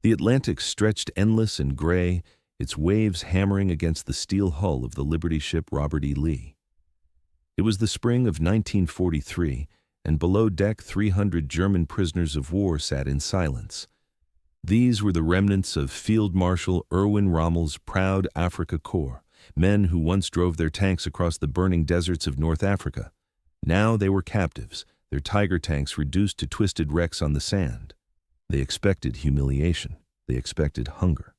The Atlantic stretched endless and gray, its waves hammering against the steel hull of the Liberty ship Robert E. Lee. It was the spring of 1943, and below deck 300 German prisoners of war sat in silence. These were the remnants of Field Marshal Erwin Rommel's proud Afrika Korps, men who once drove their tanks across the burning deserts of North Africa. Now they were captives, their Tiger tanks reduced to twisted wrecks on the sand. They expected humiliation. They expected hunger.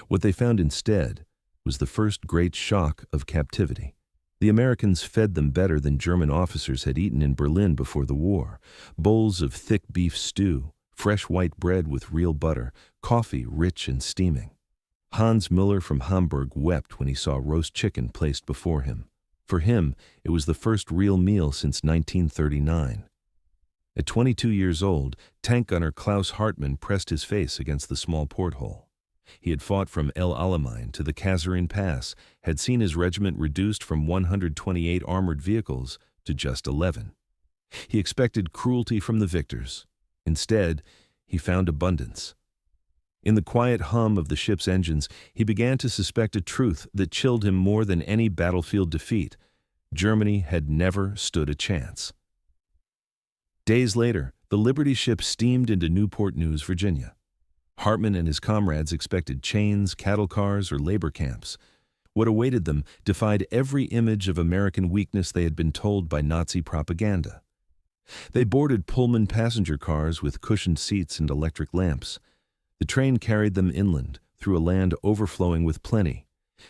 What they found instead was the first great shock of captivity. The Americans fed them better than German officers had eaten in Berlin before the war. Bowls of thick beef stew, fresh white bread with real butter, coffee rich and steaming. Hans Müller from Hamburg wept when he saw roast chicken placed before him. For him, it was the first real meal since 1939. At 22 years old, tank gunner Klaus Hartman pressed his face against the small porthole. He had fought from El Alamein to the Kasserine Pass, had seen his regiment reduced from 128 armored vehicles to just 11. He expected cruelty from the victors. Instead, he found abundance. In the quiet hum of the ship's engines, he began to suspect a truth that chilled him more than any battlefield defeat. Germany had never stood a chance. Days later, the Liberty ship steamed into Newport News, Virginia. Hartman and his comrades expected chains, cattle cars, or labor camps. What awaited them defied every image of American weakness they had been told by Nazi propaganda. They boarded Pullman passenger cars with cushioned seats and electric lamps. The train carried them inland, through a land overflowing with plenty.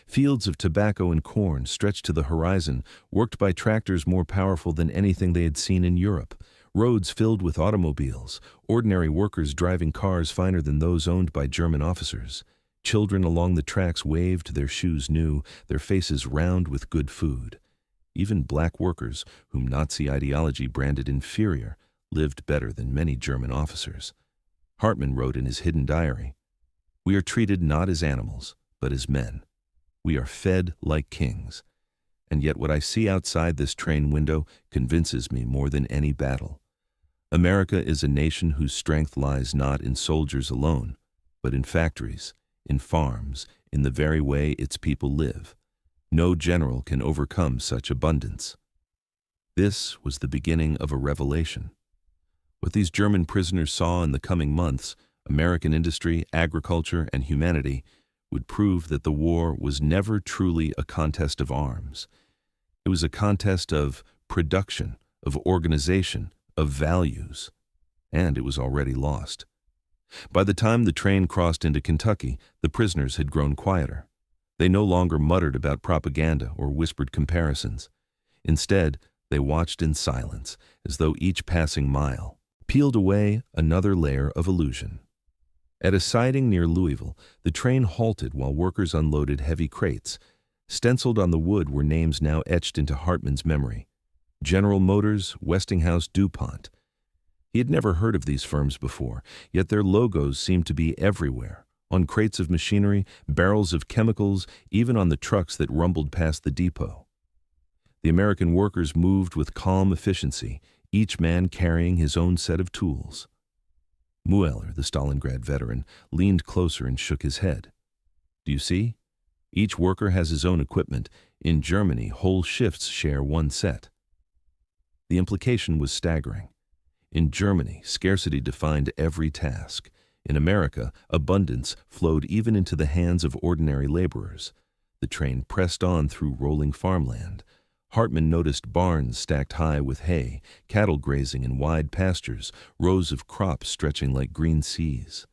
Fields of tobacco and corn stretched to the horizon, worked by tractors more powerful than anything they had seen in Europe. Roads filled with automobiles, ordinary workers driving cars finer than those owned by German officers. Children along the tracks waved, their shoes new, their faces round with good food. Even black workers, whom Nazi ideology branded inferior, lived better than many German officers. Hartman wrote in his hidden diary, "We are treated not as animals, but as men. We are fed like kings. And yet what I see outside this train window convinces me more than any battle. America is a nation whose strength lies not in soldiers alone, but in factories, in farms, in the very way its people live. No general can overcome such abundance." This was the beginning of a revelation. What these German prisoners saw in the coming months, American industry, agriculture, and humanity, would prove that the war was never truly a contest of arms. It was a contest of production, of organization, of values, and it was already lost. By the time the train crossed into Kentucky, the prisoners had grown quieter. They no longer muttered about propaganda or whispered comparisons. Instead, they watched in silence, as though each passing mile peeled away another layer of illusion. At a siding near Louisville, the train halted while workers unloaded heavy crates. Stenciled on the wood were names now etched into Hartman's memory: General Motors, Westinghouse, DuPont. He had never heard of these firms before, yet their logos seemed to be everywhere, on crates of machinery, barrels of chemicals, even on the trucks that rumbled past the depot. The American workers moved with calm efficiency, each man carrying his own set of tools. Mueller, the Stalingrad veteran, leaned closer and shook his head. "Do you see? Each worker has his own equipment. In Germany, whole shifts share one set." The implication was staggering. In Germany, scarcity defined every task. In America, abundance flowed even into the hands of ordinary laborers. The train pressed on through rolling farmland. Hartman noticed barns stacked high with hay, cattle grazing in wide pastures, rows of crops stretching like green seas.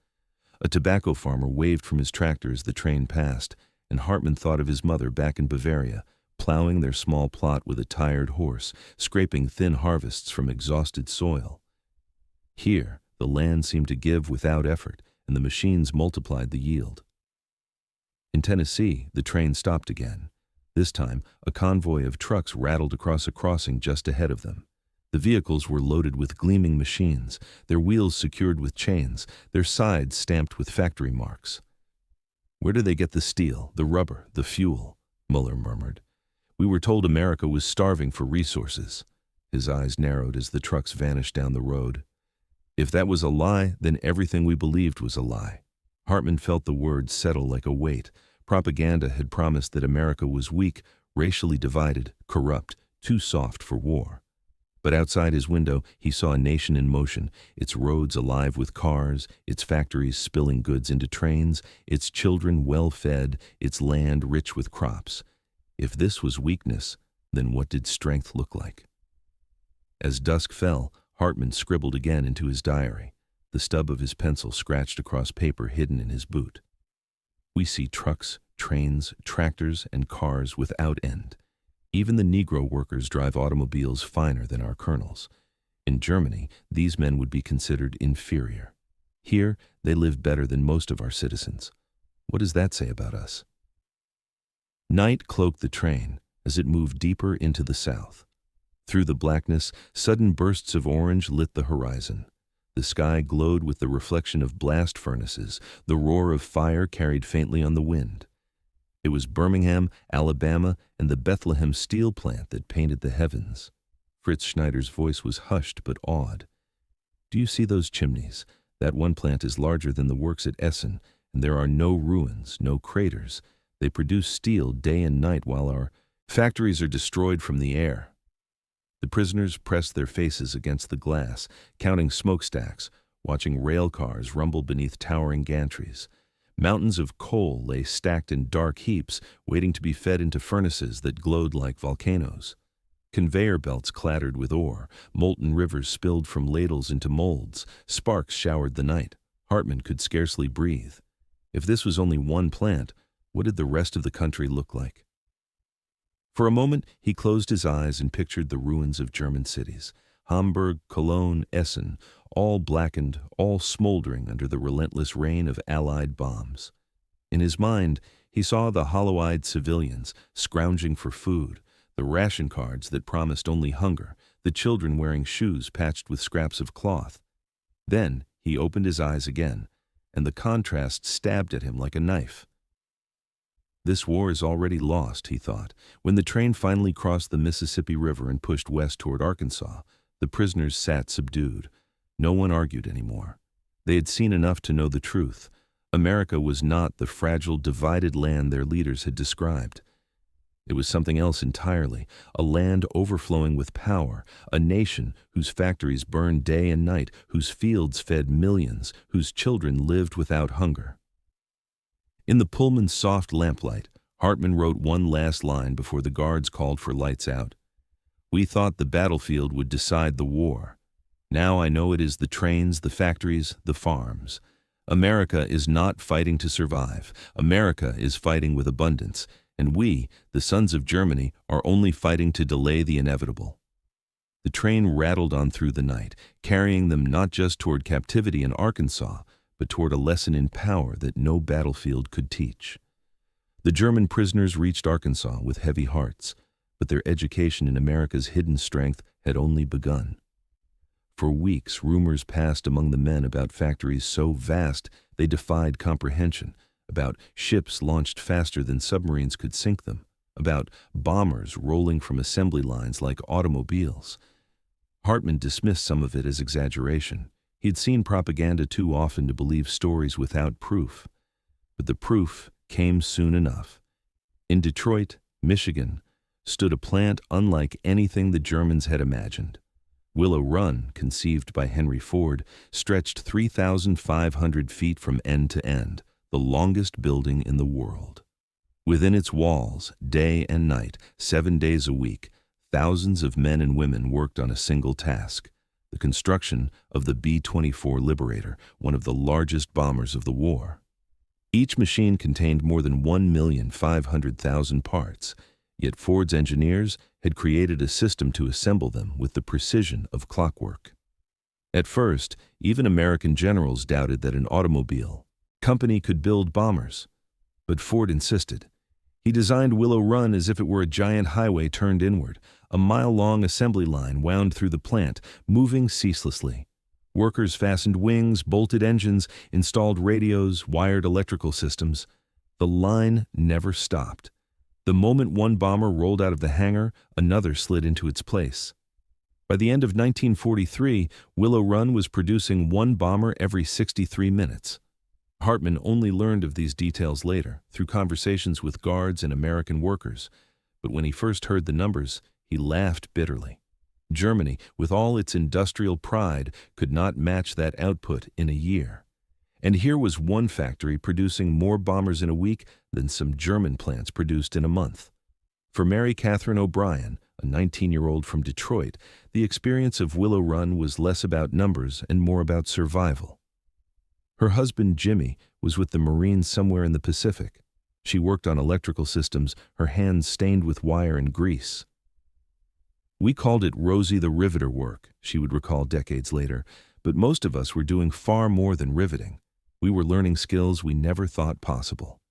A tobacco farmer waved from his tractor as the train passed, and Hartman thought of his mother back in Bavaria, plowing their small plot with a tired horse, scraping thin harvests from exhausted soil. Here, the land seemed to give without effort, and the machines multiplied the yield. In Tennessee, the train stopped again. This time, a convoy of trucks rattled across a crossing just ahead of them. The vehicles were loaded with gleaming machines, their wheels secured with chains, their sides stamped with factory marks. "Where do they get the steel, the rubber, the fuel?" Mueller murmured. "We were told America was starving for resources." His eyes narrowed as the trucks vanished down the road. "If that was a lie, then everything we believed was a lie." Hartman felt the words settle like a weight. Propaganda had promised that America was weak, racially divided, corrupt, too soft for war. But outside his window, he saw a nation in motion, its roads alive with cars, its factories spilling goods into trains, its children well-fed, its land rich with crops. If this was weakness, then what did strength look like? As dusk fell, Hartman scribbled again into his diary, the stub of his pencil scratched across paper hidden in his boot. We see trucks, trains, tractors, and cars without end. Even the Negro workers drive automobiles finer than our colonels. In Germany, these men would be considered inferior. Here, they live better than most of our citizens. What does that say about us? Night cloaked the train as it moved deeper into the south. Through the blackness, sudden bursts of orange lit the horizon. The sky glowed with the reflection of blast furnaces. The roar of fire carried faintly on the wind. It was Birmingham, Alabama, and the Bethlehem steel plant that painted the heavens. Fritz Schneider's voice was hushed but awed. Do you see those chimneys? That one plant is larger than the works at Essen, and there are no ruins, no craters. They produce steel day and night while our factories are destroyed from the air. The prisoners pressed their faces against the glass, counting smokestacks, watching rail cars rumble beneath towering gantries. Mountains of coal lay stacked in dark heaps, waiting to be fed into furnaces that glowed like volcanoes. Conveyor belts clattered with ore, molten rivers spilled from ladles into molds, sparks showered the night. Hartman could scarcely breathe. If this was only one plant, what did the rest of the country look like? For a moment, he closed his eyes and pictured the ruins of German cities. Hamburg, Cologne, Essen, all blackened, all smoldering under the relentless rain of Allied bombs. In his mind, he saw the hollow-eyed civilians scrounging for food, the ration cards that promised only hunger, the children wearing shoes patched with scraps of cloth. Then he opened his eyes again, and the contrast stabbed at him like a knife. This war is already lost, he thought. When the train finally crossed the Mississippi River and pushed west toward Arkansas, the prisoners sat subdued. No one argued anymore. They had seen enough to know the truth. America was not the fragile, divided land their leaders had described. It was something else entirely, a land overflowing with power, a nation whose factories burned day and night, whose fields fed millions, whose children lived without hunger. In the Pullman's soft lamplight, Hartman wrote one last line before the guards called for lights out. We thought the battlefield would decide the war. Now I know it is the trains, the factories, the farms. America is not fighting to survive. America is fighting with abundance, and we, the sons of Germany, are only fighting to delay the inevitable. The train rattled on through the night, carrying them not just toward captivity in Arkansas, but toward a lesson in power that no battlefield could teach. The German prisoners reached Arkansas with heavy hearts, but their education in America's hidden strength had only begun. For weeks, rumors passed among the men about factories so vast they defied comprehension, about ships launched faster than submarines could sink them, about bombers rolling from assembly lines like automobiles. Hartman dismissed some of it as exaggeration. He'd seen propaganda too often to believe stories without proof. But the proof came soon enough. In Detroit, Michigan, stood a plant unlike anything the Germans had imagined. Willow Run, conceived by Henry Ford, stretched 3,500 feet from end to end, the longest building in the world. Within its walls, day and night, 7 days a week, thousands of men and women worked on a single task, the construction of the B-24 Liberator, one of the largest bombers of the war. Each machine contained more than 1,500,000 parts, yet Ford's engineers had created a system to assemble them with the precision of clockwork. At first, even American generals doubted that an automobile company could build bombers. But Ford insisted. He designed Willow Run as if it were a giant highway turned inward. A mile-long assembly line wound through the plant, moving ceaselessly. Workers fastened wings, bolted engines, installed radios, wired electrical systems. The line never stopped. The moment one bomber rolled out of the hangar, another slid into its place. By the end of 1943, Willow Run was producing one bomber every 63 minutes. Hartman only learned of these details later, through conversations with guards and American workers, but when he first heard the numbers, he laughed bitterly. Germany, with all its industrial pride, could not match that output in a year. And here was one factory producing more bombers in a week than some German plants produced in a month. For Mary Catherine O'Brien, a 19-year-old from Detroit, the experience of Willow Run was less about numbers and more about survival. Her husband, Jimmy, was with the Marines somewhere in the Pacific. She worked on electrical systems, her hands stained with wire and grease. "We called it Rosie the Riveter work," she would recall decades later, but most of us were doing far more than riveting. We were learning skills we never thought possible.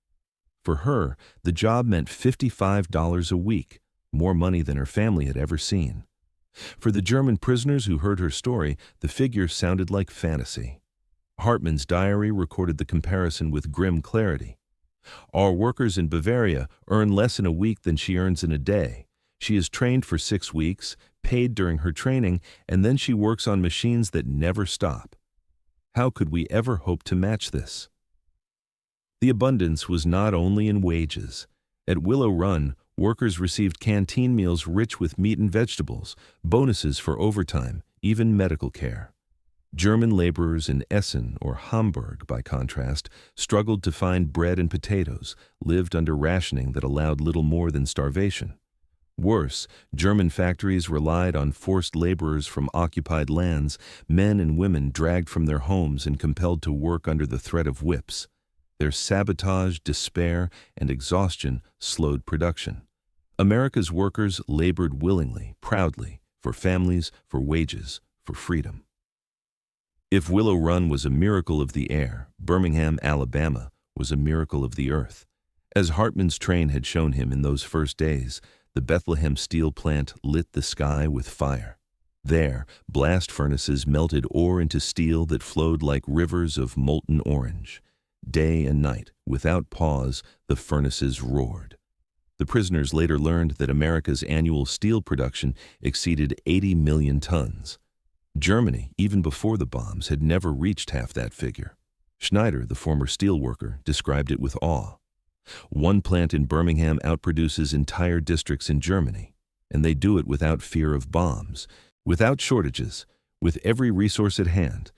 For her, the job meant $55 a week, more money than her family had ever seen. For the German prisoners who heard her story, the figure sounded like fantasy. Hartman's diary recorded the comparison with grim clarity. "Our workers in Bavaria earn less in a week than she earns in a day. She is trained for 6 weeks, paid during her training, and then she works on machines that never stop. How could we ever hope to match this?" The abundance was not only in wages. At Willow Run, workers received canteen meals rich with meat and vegetables, bonuses for overtime, even medical care. German laborers in Essen or Hamburg, by contrast, struggled to find bread and potatoes, lived under rationing that allowed little more than starvation. Worse, German factories relied on forced laborers from occupied lands, men and women dragged from their homes and compelled to work under the threat of whips. Their sabotage, despair, and exhaustion slowed production. America's workers labored willingly, proudly, for families, for wages, for freedom. If Willow Run was a miracle of the air, Birmingham, Alabama, was a miracle of the earth. As Hartman's train had shown him in those first days, the Bethlehem steel plant lit the sky with fire. There, blast furnaces melted ore into steel that flowed like rivers of molten orange. Day and night, without pause, the furnaces roared. The prisoners later learned that America's annual steel production exceeded 80 million tons. Germany, even before the bombs, had never reached half that figure. Schneider, the former steelworker, described it with awe. "One plant in Birmingham outproduces entire districts in Germany, and they do it without fear of bombs, without shortages, with every resource at hand.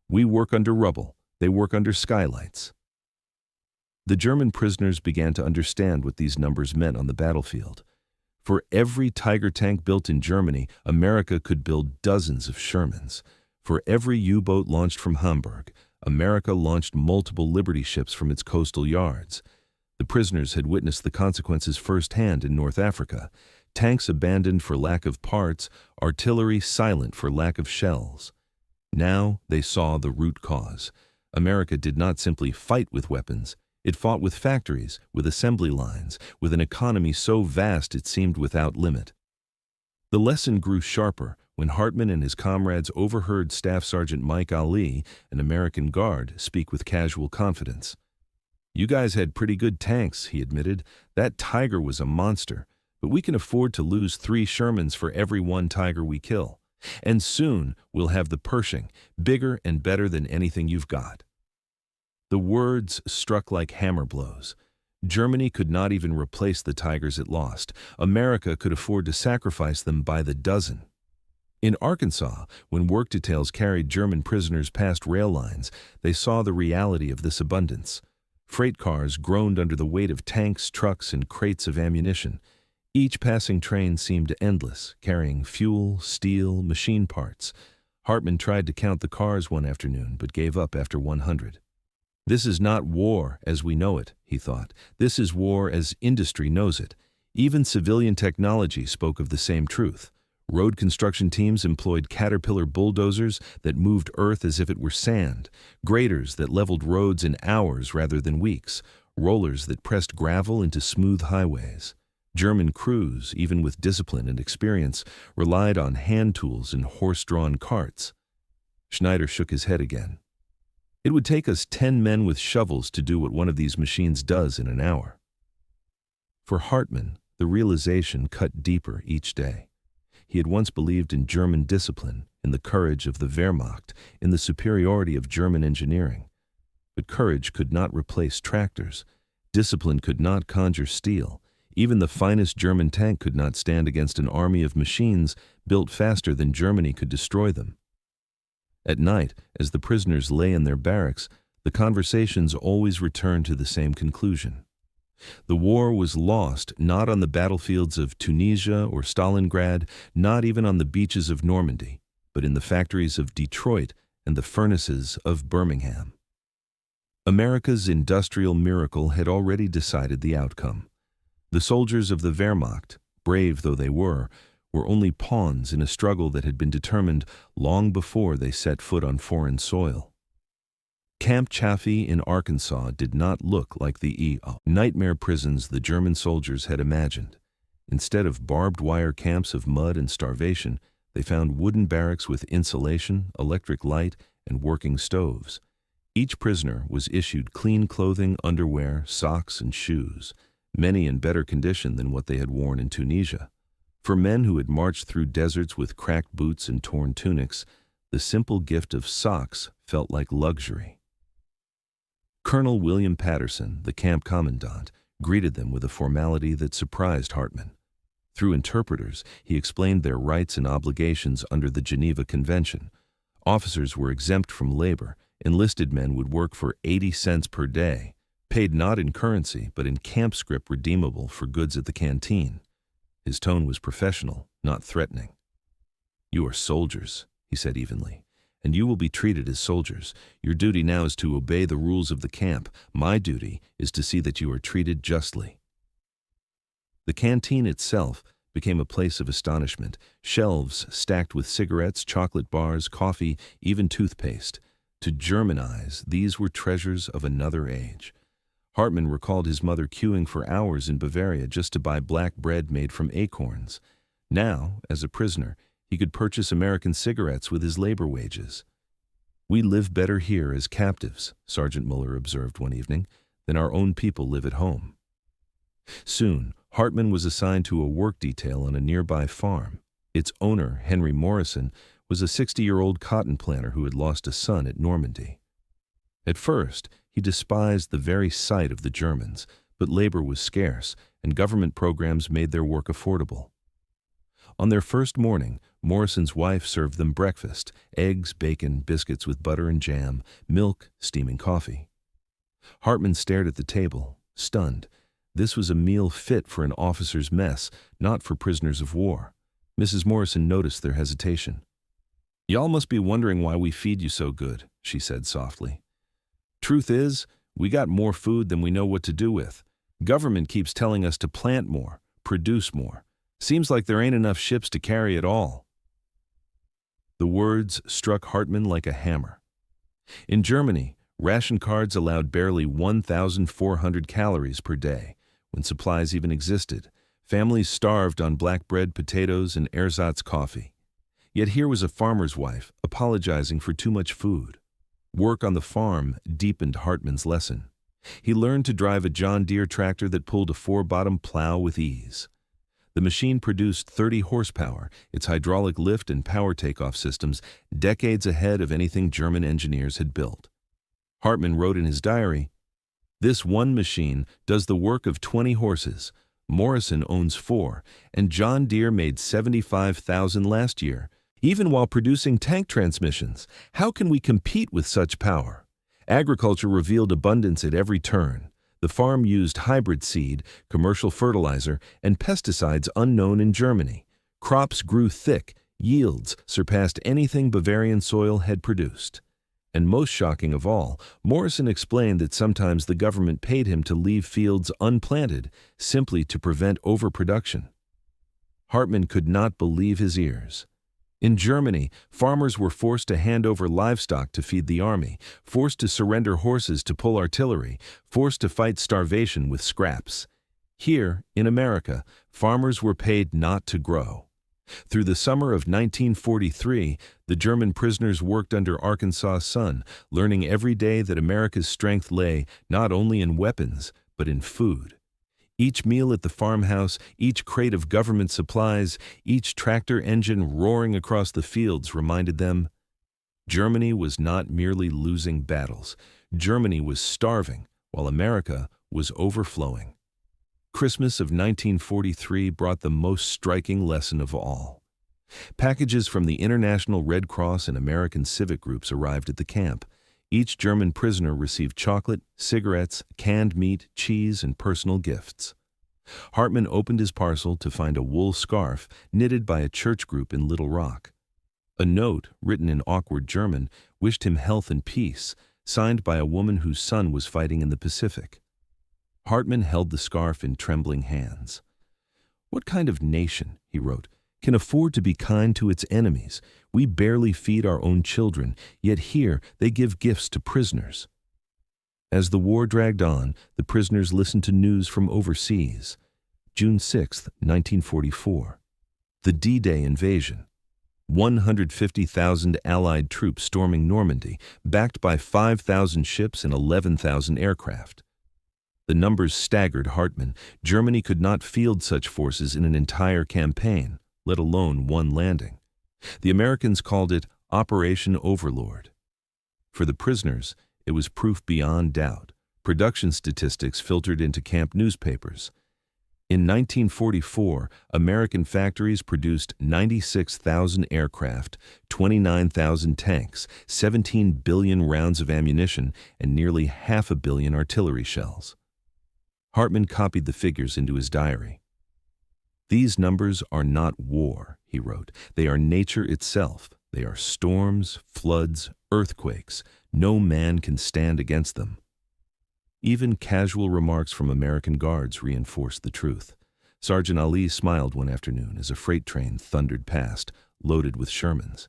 We work under rubble, they work under skylights." The German prisoners began to understand what these numbers meant on the battlefield. For every Tiger tank built in Germany, America could build dozens of Shermans. For every U-boat launched from Hamburg, America launched multiple Liberty ships from its coastal yards. The prisoners had witnessed the consequences firsthand in North Africa. Tanks abandoned for lack of parts, artillery silent for lack of shells. Now they saw the root cause. America did not simply fight with weapons. It fought with factories, with assembly lines, with an economy so vast it seemed without limit. The lesson grew sharper when Hartman and his comrades overheard Staff Sergeant Mike Ali, an American guard, speak with casual confidence. "You guys had pretty good tanks," he admitted. "That Tiger was a monster, but we can afford to lose 3 Shermans for every 1 Tiger we kill. And soon we'll have the Pershing, bigger and better than anything you've got." The words struck like hammer blows. Germany could not even replace the Tigers it lost. America could afford to sacrifice them by the dozen. In Arkansas, when work details carried German prisoners past rail lines, they saw the reality of this abundance. Freight cars groaned under the weight of tanks, trucks, and crates of ammunition. Each passing train seemed endless, carrying fuel, steel, machine parts. Hartman tried to count the cars one afternoon, but gave up after 100. "This is not war as we know it," he thought. "This is war as industry knows it." Even civilian technology spoke of the same truth. Road construction teams employed Caterpillar bulldozers that moved earth as if it were sand, graders that leveled roads in hours rather than weeks, rollers that pressed gravel into smooth highways. German crews, even with discipline and experience, relied on hand tools and horse-drawn carts. Schneider shook his head again. "It would take us 10 men with shovels to do what one of these machines does in an hour." For Hartman, the realization cut deeper each day. He had once believed in German discipline, in the courage of the Wehrmacht, in the superiority of German engineering. But courage could not replace tractors. Discipline could not conjure steel. Even the finest German tank could not stand against an army of machines built faster than Germany could destroy them. At night, as the prisoners lay in their barracks, the conversations always returned to the same conclusion. The war was lost not on the battlefields of Tunisia or Stalingrad, not even on the beaches of Normandy, but in the factories of Detroit and the furnaces of Birmingham. America's industrial miracle had already decided the outcome. The soldiers of the Wehrmacht, brave though they were only pawns in a struggle that had been determined long before they set foot on foreign soil. Camp Chaffee in Arkansas did not look like the nightmare prisons the German soldiers had imagined. Instead of barbed wire camps of mud and starvation, they found wooden barracks with insulation, electric light, and working stoves. Each prisoner was issued clean clothing, underwear, socks, and shoes, many in better condition than what they had worn in Tunisia. For men who had marched through deserts with cracked boots and torn tunics, the simple gift of socks felt like luxury. Colonel William Patterson, the camp commandant, greeted them with a formality that surprised Hartman. Through interpreters, he explained their rights and obligations under the Geneva Convention. Officers were exempt from labor. Enlisted men would work for 80 cents per day, paid not in currency but in camp scrip redeemable for goods at the canteen. His tone was professional, not threatening. "You are soldiers," he said evenly, "and you will be treated as soldiers. Your duty now is to obey the rules of the camp. My duty is to see that you are treated justly." The canteen itself became a place of astonishment, shelves stacked with cigarettes, chocolate bars, coffee, even toothpaste. To German eyes, these were treasures of another age. Hartman recalled his mother queuing for hours in Bavaria just to buy black bread made from acorns. Now, as a prisoner, he could purchase American cigarettes with his labor wages. "We live better here as captives," Sergeant Muller observed one evening, "than our own people live at home." Soon, Hartman was assigned to a work detail on a nearby farm. Its owner, Henry Morrison, was a 60-year-old cotton planter who had lost a son at Normandy. At first, he despised the very sight of the Germans, but labor was scarce, and government programs made their work affordable. On their first morning, Morrison's wife served them breakfast: eggs, bacon, biscuits with butter and jam, milk, steaming coffee. Hartman stared at the table, stunned. This was a meal fit for an officer's mess, not for prisoners of war. Mrs. Morrison noticed their hesitation. "Y'all must be wondering why we feed you so good," she said softly. "Truth is, we got more food than we know what to do with. Government keeps telling us to plant more, produce more. Seems like there ain't enough ships to carry it all." The words struck Hartman like a hammer. In Germany, ration cards allowed barely 1,400 calories per day, when supplies even existed. Families starved on black bread, potatoes, and ersatz coffee. Yet here was a farmer's wife apologizing for too much food. Work on the farm deepened Hartman's lesson. He learned to drive a John Deere tractor that pulled a 4-bottom plow with ease. The machine produced 30 horsepower, its hydraulic lift and power takeoff systems decades ahead of anything German engineers had built. Hartman wrote in his diary, "This one machine does the work of 20 horses. Morrison owns 4, and John Deere made 75,000 last year. Even while producing tank transmissions, how can we compete with such power?" Agriculture revealed abundance at every turn. The farm used hybrid seed, commercial fertilizer, and pesticides unknown in Germany. Crops grew thick, yields surpassed anything Bavarian soil had produced. And most shocking of all, Morrison explained that sometimes the government paid him to leave fields unplanted simply to prevent overproduction. Hartman could not believe his ears. In Germany, farmers were forced to hand over livestock to feed the army, forced to surrender horses to pull artillery, forced to fight starvation with scraps. Here, in America, farmers were paid not to grow. Through the summer of 1943, the German prisoners worked under Arkansas' sun, learning every day that America's strength lay not only in weapons, but in food. Each meal at the farmhouse, each crate of government supplies, each tractor engine roaring across the fields reminded them, Germany was not merely losing battles. Germany was starving, while America was overflowing. Christmas of 1943 brought the most striking lesson of all. Packages from the International Red Cross and American civic groups arrived at the camp. Each German prisoner received chocolate, cigarettes, canned meat, cheese, and personal gifts. Hartman opened his parcel to find a wool scarf knitted by a church group in Little Rock. A note, written in awkward German, wished him health and peace, signed by a woman whose son was fighting in the Pacific. Hartman held the scarf in trembling hands. "What kind of nation," he wrote, "can afford to be kind to its enemies? We barely feed our own children, yet here they give gifts to prisoners." As the war dragged on, the prisoners listened to news from overseas. June 6, 1944. The D-Day invasion. 150,000 Allied troops storming Normandy, backed by 5,000 ships and 11,000 aircraft. The numbers staggered Hartman. Germany could not field such forces in an entire campaign, let alone one landing. The Americans called it Operation Overlord. For the prisoners, it was proof beyond doubt. Production statistics filtered into camp newspapers. In 1944, American factories produced 96,000 aircraft, 29,000 tanks, 17 billion rounds of ammunition, and nearly 500 million artillery shells. Hartman copied the figures into his diary. "These numbers are not war," he wrote. "They are nature itself. They are storms, floods, earthquakes. No man can stand against them." Even casual remarks from American guards reinforced the truth. Sergeant Ali smiled one afternoon as a freight train thundered past, loaded with Shermans.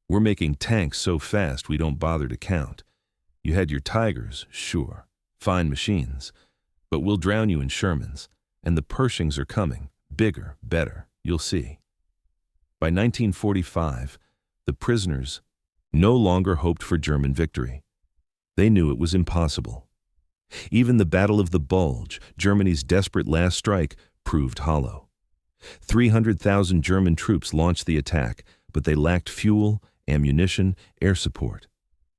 "We're making tanks so fast we don't bother to count. You had your Tigers, sure, fine machines, but we'll drown you in Shermans, and the Pershings are coming, bigger, better, you'll see." By 1945, the prisoners no longer hoped for German victory. They knew it was impossible. Even the Battle of the Bulge, Germany's desperate last strike, proved hollow. 300,000 German troops launched the attack, but they lacked fuel, ammunition, air support.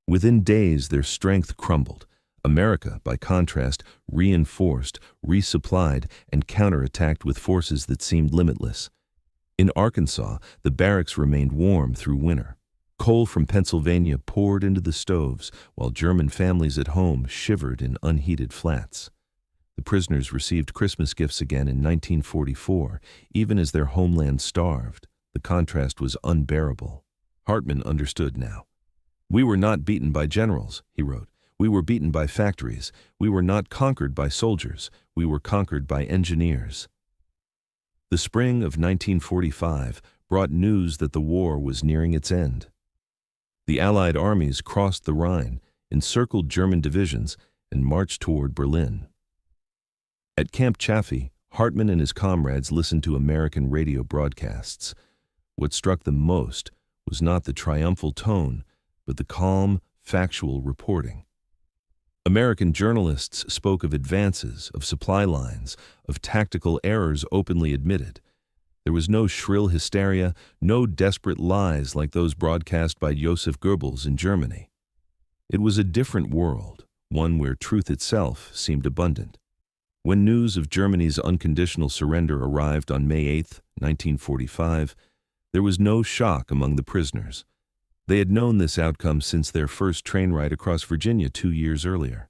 Within days, their strength crumbled. America, by contrast, reinforced, resupplied, and counterattacked with forces that seemed limitless. In Arkansas, the barracks remained warm through winter. Coal from Pennsylvania poured into the stoves, while German families at home shivered in unheated flats. The prisoners received Christmas gifts again in 1944, even as their homeland starved. The contrast was unbearable. Hartman understood now. "We were not beaten by generals," he wrote. "We were beaten by factories. We were not conquered by soldiers. We were conquered by engineers." The spring of 1945 brought news that the war was nearing its end. The Allied armies crossed the Rhine, encircled German divisions, and marched toward Berlin. At Camp Chaffee, Hartman and his comrades listened to American radio broadcasts. What struck them most was not the triumphal tone, but the calm, factual reporting. American journalists spoke of advances, of supply lines, of tactical errors openly admitted. There was no shrill hysteria, no desperate lies like those broadcast by Joseph Goebbels in Germany. It was a different world, one where truth itself seemed abundant. When news of Germany's unconditional surrender arrived on May 8, 1945, there was no shock among the prisoners. They had known this outcome since their first train ride across Virginia 2 years earlier.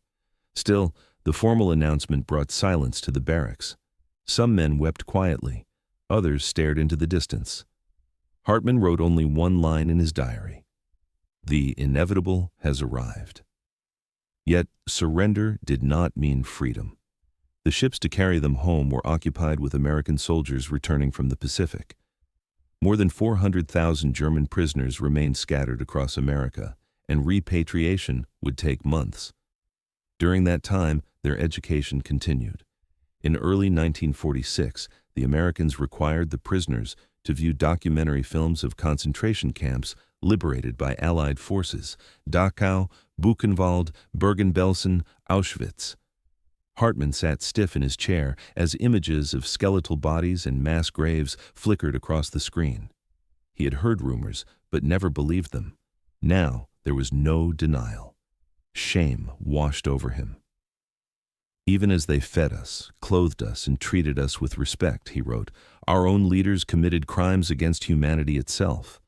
Still, the formal announcement brought silence to the barracks. Some men wept quietly. Others stared into the distance. Hartman wrote only one line in his diary: "The inevitable has arrived." Yet surrender did not mean freedom. The ships to carry them home were occupied with American soldiers returning from the Pacific. More than 400,000 German prisoners remained scattered across America, and repatriation would take months. During that time, their education continued. In early 1946, the Americans required the prisoners to view documentary films of concentration camps liberated by Allied forces: Dachau, Buchenwald, Bergen-Belsen, Auschwitz. Hartman sat stiff in his chair as images of skeletal bodies and mass graves flickered across the screen. He had heard rumors, but never believed them. Now there was no denial. Shame washed over him. "Even as they fed us, clothed us, and treated us with respect," he wrote, "our own leaders committed crimes against humanity itself."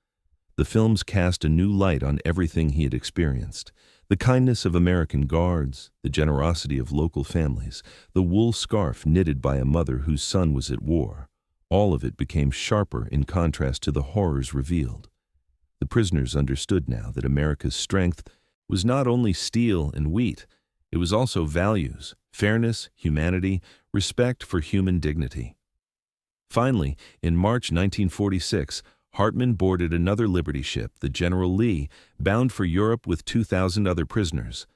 The films cast a new light on everything he had experienced. The kindness of American guards, the generosity of local families, the wool scarf knitted by a mother whose son was at war, all of it became sharper in contrast to the horrors revealed. The prisoners understood now that America's strength was not only steel and wheat, it was also values, fairness, humanity, respect for human dignity. Finally, in March 1946, Hartman boarded another Liberty ship, the General Lee, bound for Europe with 2,000 other prisoners.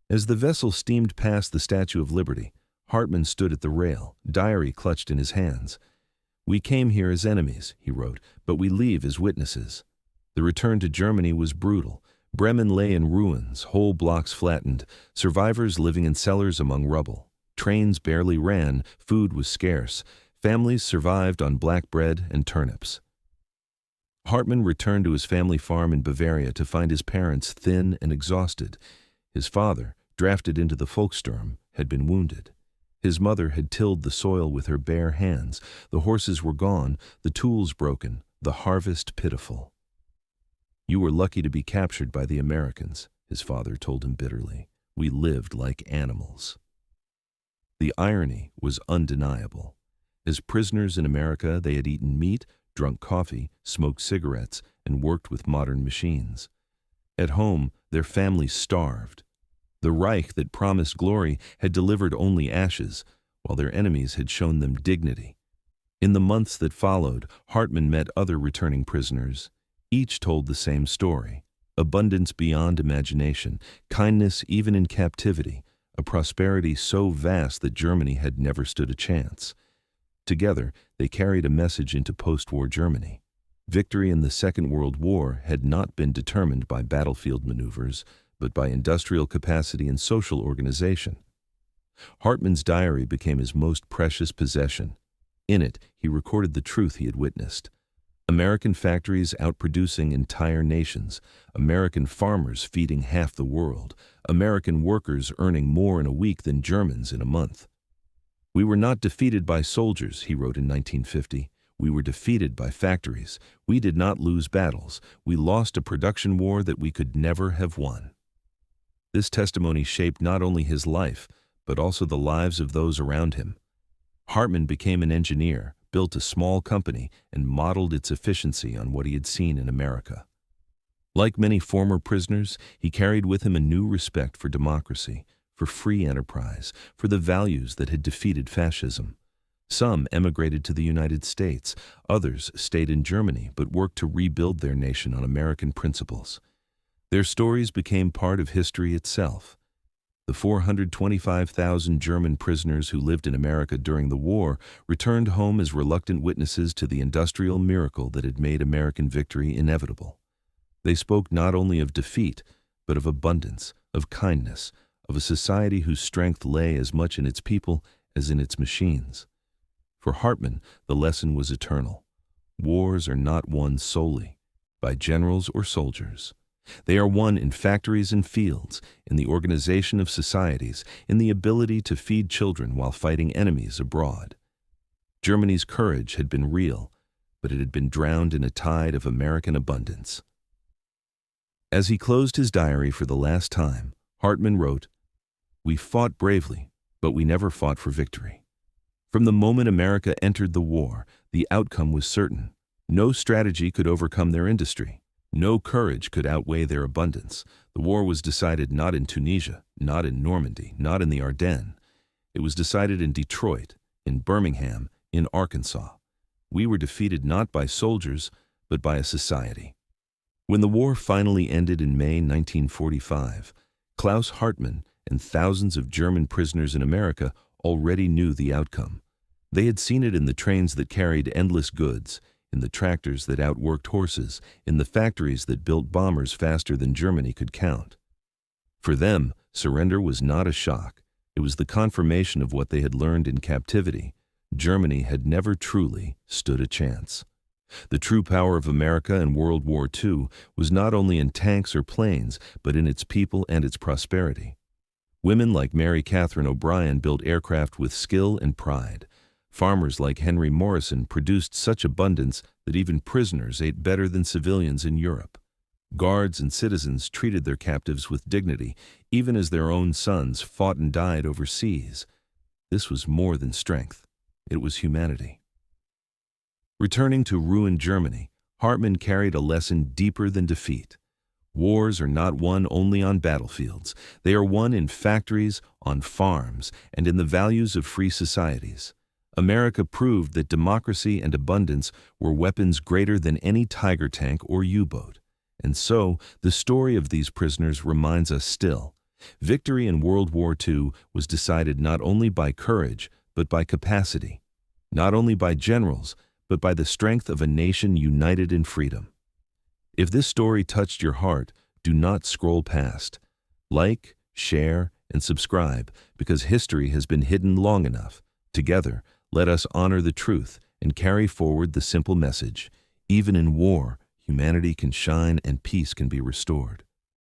As the vessel steamed past the Statue of Liberty, Hartman stood at the rail, diary clutched in his hands. "We came here as enemies," he wrote, "but we leave as witnesses." The return to Germany was brutal. Bremen lay in ruins, whole blocks flattened, survivors living in cellars among rubble. Trains barely ran, food was scarce, families survived on black bread and turnips. Hartman returned to his family farm in Bavaria to find his parents thin and exhausted. His father, drafted into the Volkssturm, had been wounded. His mother had tilled the soil with her bare hands. The horses were gone, the tools broken, the harvest pitiful. "You were lucky to be captured by the Americans," his father told him bitterly. "We lived like animals." The irony was undeniable. As prisoners in America, they had eaten meat, drunk coffee, smoked cigarettes, and worked with modern machines. At home, their families starved. The Reich that promised glory had delivered only ashes, while their enemies had shown them dignity. In the months that followed, Hartman met other returning prisoners. Each told the same story: abundance beyond imagination, kindness even in captivity, a prosperity so vast that Germany had never stood a chance. Together, they carried a message into post-war Germany. Victory in the Second World War had not been determined by battlefield maneuvers, but by industrial capacity and social organization. Hartman's diary became his most precious possession. In it, he recorded the truth he had witnessed. American factories outproducing entire nations, American farmers feeding half the world, American workers earning more in a week than Germans in a month. "We were not defeated by soldiers," he wrote in 1950. "We were defeated by factories. We did not lose battles. We lost a production war that we could never have won." This testimony shaped not only his life, but also the lives of those around him. Hartman became an engineer, built a small company, and modeled its efficiency on what he had seen in America. Like many former prisoners, he carried with him a new respect for democracy, for free enterprise, for the values that had defeated fascism. Some emigrated to the United States, others stayed in Germany but worked to rebuild their nation on American principles. Their stories became part of history itself. The 425,000 German prisoners who lived in America during the war returned home as reluctant witnesses to the industrial miracle that had made American victory inevitable. They spoke not only of defeat, but of abundance, of kindness, of a society whose strength lay as much in its people as in its machines. For Hartman, the lesson was eternal. Wars are not won solely by generals or soldiers. They are won in factories and fields, in the organization of societies, in the ability to feed children while fighting enemies abroad. Germany's courage had been real, but it had been drowned in a tide of American abundance. As he closed his diary for the last time, Hartman wrote, "We fought bravely, but we never fought for victory. From the moment America entered the war, the outcome was certain. No strategy could overcome their industry. No courage could outweigh their abundance. The war was decided not in Tunisia, not in Normandy, not in the Ardennes. It was decided in Detroit, in Birmingham, in Arkansas. We were defeated not by soldiers, but by a society." When the war finally ended in May 1945, Klaus Hartman and thousands of German prisoners in America already knew the outcome. They had seen it in the trains that carried endless goods, in the tractors that outworked horses, in the factories that built bombers faster than Germany could count. For them, surrender was not a shock. It was the confirmation of what they had learned in captivity. Germany had never truly stood a chance. The true power of America in World War II was not only in tanks or planes, but in its people and its prosperity. Women like Mary Catherine O'Brien built aircraft with skill and pride. Farmers like Henry Morrison produced such abundance that even prisoners ate better than civilians in Europe. Guards and citizens treated their captives with dignity, even as their own sons fought and died overseas. This was more than strength. It was humanity. Returning to ruined Germany, Hartman carried a lesson deeper than defeat. Wars are not won only on battlefields. They are won in factories, on farms, and in the values of free societies. America proved that democracy and abundance were weapons greater than any Tiger tank or U-boat. And so, the story of these prisoners reminds us still. Victory in World War II was decided not only by courage, but by capacity. Not only by generals, but by the strength of a nation united in freedom. If this story touched your heart, do not scroll past. Like, share, and subscribe, because history has been hidden long enough. Together, let us honor the truth and carry forward the simple message. Even in war, humanity can shine and peace can be restored.